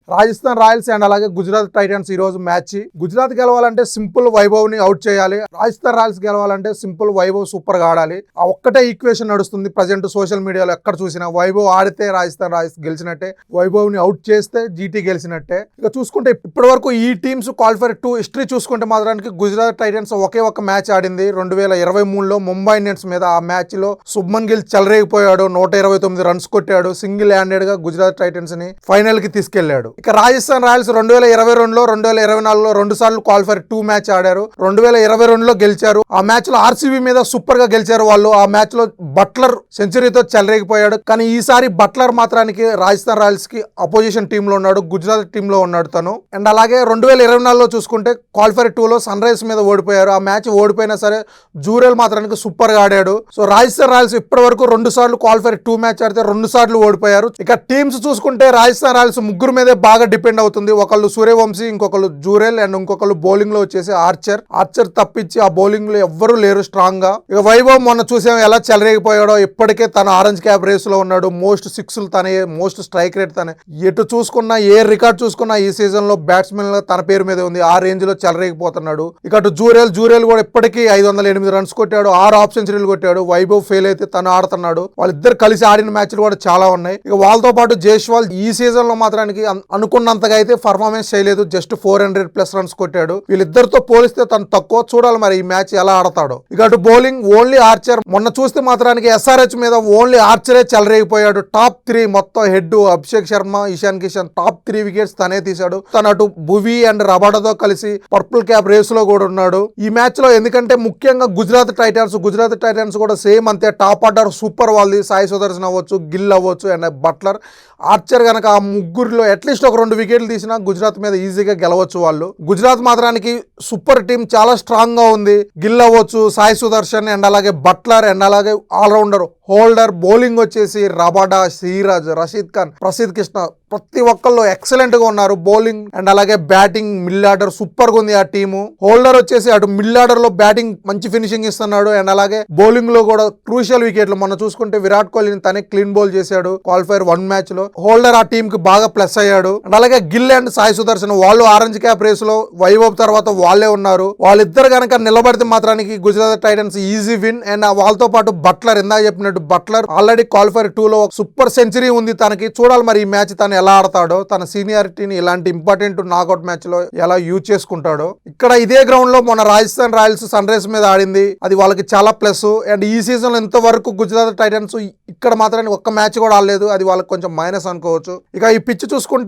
Rajasthan Royals and అలాగే Gujarat Titans ఈ రోజు మ్యాచ్. గుజరాత్ గెలవాలంటే సింపుల్ వైభవ్ ని అవుట్ చేయాలి. రాజస్థాన్ రాయల్స్ గెలవాలంటే సింపుల్ వైభవ్ సూపర్ గా ఆడాలి. ఆ ఒక్కటే ఈక్వేషన్ నడుస్తుంది ప్రజెంట్ సోషల్ మీడియాలో ఎక్కడ చూసినా. వైభవ్ ఆడితే రాజస్థాన్ రాయల్స్ గెలిచినట్టే, వైభవ్ ని అవుట్ చేస్తే జీటీ గెలిచినట్టే. ఇక చూసుకుంటే ఇప్పటి వరకు ఈ టీమ్స్ క్వాలిఫైర్ 2 హిస్టరీ చూసుకుంటే మాత్రానికి గుజరాత్ టైటన్స్ ఒకే ఒక్క మ్యాచ్ ఆడింది 2023లో ముంబై ఇండియన్స్ మీద. ఆ మ్యాచ్ లో శుభ్మన్ గిల్ చెలరేగిపోయాడు, 129 రన్స్ కొట్టాడు. సింగిల్ హ్యాండెడ్ గా గుజరాత్ టైటన్స్ ని ఫైనల్ కి తీసుకెళ్లాడు. ఇక రాజస్థాన్ రాయల్స్ 2022లో 2024లో 2 సార్లు క్వాలిఫైర్ 2 మ్యాచ్ ఆడారు. 2022లో గెలిచారు. ఆ మ్యాచ్ లో ఆర్సీబీ మీద సూపర్ గా గెలిచారు వాళ్ళు. ఆ మ్యాచ్ లో బట్లర్ సెంచరీతో చెలరేగిపోయాడు. కానీ ఈసారి బట్లర్ మాత్రానికి రాజస్థాన్ రాయల్స్ కి అపోజిషన్ టీమ్ లో ఉన్నాడు, గుజరాత్ టీమ్ లో ఉన్నాడు తను. అండ్ అలాగే 2024లో చూసుకుంటే క్వాలిఫైర్ 2లో సన్ రైజర్స్ మీద ఓడిపోయారు. ఆ మ్యాచ్ ఓడిపోయినా సరే జూరెల్ మాత్రానికి సూపర్ గా ఆడాడు. సో రాజస్థాన్ రాయల్స్ ఇప్పటి వరకు 2 సార్లు క్వాలిఫైర్ 2 మ్యాచ్ ఆడితే 2 సార్లు ఓడిపోయారు. ఇక టీమ్స్ చూసుకుంటే రాజస్థాన్ రాయల్స్ ముగ్గురు మీదే బాగా డిపెండ్ అవుతుంది. ఒకళ్ళు సూర్యవంశీ, ఇంకొకళ్ళు జూరెల్ అండ్ ఇంకొకళ్ళు బౌలింగ్ లో వచ్చేసి ఆర్చర్ తప్పించి ఆ బౌలింగ్ లో ఎవ్వరూ లేరు స్ట్రాంగ్ గా. ఇక వైభవ్ మొన్న చూసాం ఎలా చెలరేగిపోయాడో. ఇప్పటికే తన ఆరెంజ్ క్యాప్ రేస్ లో ఉన్నాడు. మోస్ట్ సిక్స్లు తనే, మోస్ట్ స్ట్రైక్ రేట్ తనే. ఎటు చూసుకున్నా, ఏ రికార్డ్ చూసుకున్నా ఈ సీజన్ లో బ్యాట్స్మెన్ తన పేరు మీద ఉంది. ఆ రేంజ్ లో చెలరేగిపోతున్నాడు. ఇక అటు జూరెల్ కూడా ఇప్పటికీ 508 రన్స్ కొట్టాడు, 6 హాఫ్ సెంచరీలు కొట్టాడు. వైభవ్ ఫెయిల్ అయితే తను ఆడుతున్నాడు. వాళ్ళిద్దరు కలిసి ఆడిన మ్యాచ్లు కూడా చాలా ఉన్నాయి. ఇక వాళ్ళతో పాటు జైస్వాల్ ఈ సీజన్ లో మాత్రానికి అనుకున్నంతగా అయితే పర్ఫార్మెన్స్ చేయలేదు. జస్ట్ 400+ రన్స్ కొట్టాడు. వీళ్ళిద్దరితో పోలిస్తే తను తక్కువ. చూడాలి మరి ఈ మ్యాచ్ ఎలా ఆడతాడో. ఇక అటు బౌలింగ్ ఓన్లీ ఆర్చర్. మొన్న చూస్తే మాత్రానికి ఎస్ఆర్హెచ్ మీద ఓన్లీ ఆర్చరే చెలరేగిపోయాడు. టాప్ 3 మొత్తం head Abhishek Sharma, Ishan Kishan top 3 wickets తనే తీశాడు. తను అటు భువి అండ్ రబాడాతో కలిసి పర్పుల్ క్యాప్ రేస్ లో కూడా ఉన్నాడు ఈ మ్యాచ్ లో. ఎందుకంటే ముఖ్యంగా గుజరాత్ టైటన్స్ కూడా సేమ్ అంతే. టాప్ ఆర్డర్ సూపర్ వాళ్ళది. సాయి సుదర్శన్ అవ్వచ్చు, గిల్ అవ్వచ్చు అండ్ బట్లర్, ఆర్చర్ గనక ఆ ముగ్గురులో అట్లీస్ట్ ఒక 2 వికెట్లు తీసినా గుజరాత్ మీద ఈజీగా గెలవచ్చు వాళ్ళు. గుజరాత్ మాత్రానికి సూపర్ టీం, చాలా స్ట్రాంగ్ గా ఉంది. గిల్ అవ్వచ్చు, సాయి సుదర్శన్ అండ్ అలాగే బట్లర్ అండ్ అలాగే ఆల్రౌండర్ హోల్డర్. బౌలింగ్ వచ్చేసి రబాడా, సిరాజ్, రషీద్ ఖాన్, ప్రసిద్ కృష్ణ, ప్రతి ఒక్కళ్ళు ఎక్సలెంట్ గా ఉన్నారు. బౌలింగ్ అండ్ అలాగే బ్యాటింగ్ మిడిల్ ఆర్డర్ సూపర్ గా ఉంది ఆ టీము. హోల్డర్ వచ్చేసి అటు మిడిల్ ఆర్డర్ లో బ్యాటింగ్ మంచి ఫినిషింగ్ ఇస్తున్నాడు అండ్ అలాగే బౌలింగ్ లో కూడా క్రూషియల్ వికెట్లు. మొన్న చూసుకుంటే విరాట్ కోహ్లీని తనే క్లీన్ బౌల్ చేశాడు క్వాలిఫైర్ 1 మ్యాచ్ లో. హోల్డర్ ఆ టీం కి బాగా ప్లస్ అయ్యాడు. అండ్ అలాగే గిల్ అండ్ సాయి సుదర్శన్ వాళ్ళు ఆరెంజ్ క్యాప్ రేస్ లో వైభవ్ తర్వాత వాళ్ళే ఉన్నారు. వాళ్ళిద్దరు కనుక నిలబడితే మాత్రానికి Gujarat Titans easy win. And వాళ్ళతో పాటు బట్లర్, ఇందాక చెప్పినట్టు బట్లర్ ఆల్రెడీ క్వాలిఫైర్ 2లో సూపర్ సెంచరీ ఉంది తనకి. చూడాలి మరి ఈ మ్యాచ్ తను ఎలా ఆడతాడో, తన సీనియారిటీని ఇలాంటి ఇంపార్టెంట్ నాకౌట్ మ్యాచ్ లో ఎలా యూజ్ చేసుకుంటాడో. ఇక్కడ ఇదే గ్రౌండ్ లో మొన్న రాజస్థాన్ రాయల్స్ సన్ రైజర్స్ మీద ఆడింది. అది వాళ్ళకి చాలా ప్లస్. అండ్ ఈ సీజన్ లో ఇంతవరకు గుజరాత్ టైటన్స్ ఇక్కడ మాత్రానికి ఒక్క మ్యాచ్ కూడా ఆడలేదు. అది వాళ్ళకి కొంచెం మైనస్ అనుకోవచ్చు. ఇక ఈ పిచ్ చూసుకుంటే